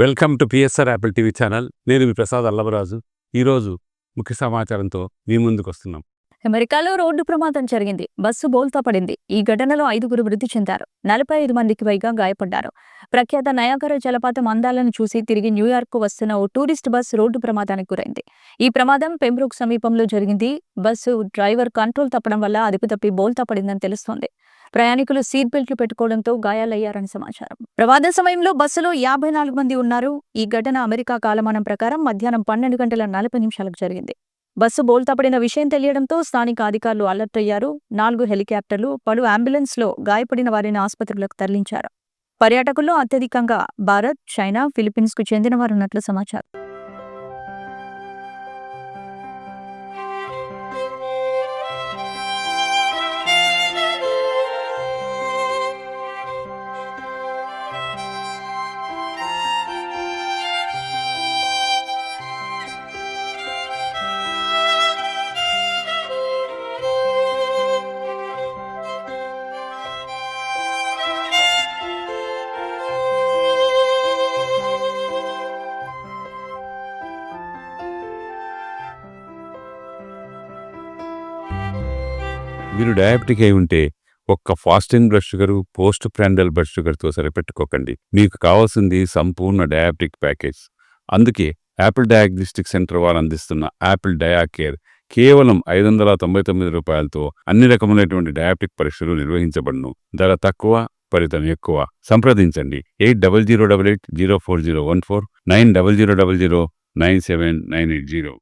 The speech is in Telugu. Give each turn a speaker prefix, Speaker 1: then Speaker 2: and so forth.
Speaker 1: Welcome to PSR Apple TV channel. నేను మీ ప్రసాద్ అల్లవరాజు. ఈరోజు ముఖ్య సమాచారంతో మీ ముందుకు వస్తున్నాం.
Speaker 2: అమెరికాలో రోడ్డు ప్రమాదం జరిగింది. బస్సు బోల్తా పడింది. ఈ ఘటనలో 5గురు మృతి చెందారు. 45 మందికి పైగా గాయపడ్డారు. ప్రఖ్యాత నయాగరా జలపాతం అందాలను చూసి తిరిగి న్యూయార్క్ వస్తున్న ఓ టూరిస్ట్ బస్సు రోడ్డు ప్రమాదానికి గురైంది. ఈ ప్రమాదం పెంబ్రూక్ సమీపంలో జరిగింది. బస్సు డ్రైవర్ కంట్రోల్ తప్పడం వల్ల అదుపు తప్పి బోల్తా పడిందని తెలుస్తోంది. ప్రయాణికులు సీట్ బెల్ట్లు పెట్టుకోవడంతో గాయాలయ్యారని సమాచారం. ప్రమాద సమయంలో బస్సులో 54 మంది ఉన్నారు. ఈ ఘటన అమెరికా కాలమానం ప్రకారం మధ్యాహ్నం 12:40 జరిగింది. బస్సు బోల్తా పడిన విషయం తెలియడంతో స్థానిక అధికారులు అలర్ట్ అయ్యారు. 4 హెలికాప్టర్లు, పలు అంబులెన్స్లో గాయపడిన వారిని ఆసుపత్రులకు తరలించారు. పర్యాటకుల్లో అత్యధికంగా భారత్, చైనా, ఫిలిప్పీన్స్కు చెందిన వారున్నట్లు సమాచారం.
Speaker 1: మీరు డయాబెటిక్ అయి ఉంటే ఒక్క fasting blood sugar, post prandial blood షుగర్తో సరిపెట్టుకోకండి. మీకు కావాల్సింది సంపూర్ణ డయాబెటిక్ ప్యాకేజ్. అందుకే యాపిల్ డయాగ్నోస్టిక్ సెంటర్ వారు అందిస్తున్న యాపిల్ డయా కేర్ కేవలం 599 రూపాయలతో అన్ని రకములైనటువంటి డయాబెటిక్ పరీక్షలు నిర్వహించబడును. ధర తక్కువ, ఫలితం ఎక్కువ. సంప్రదించండి 8008804014 9000009790.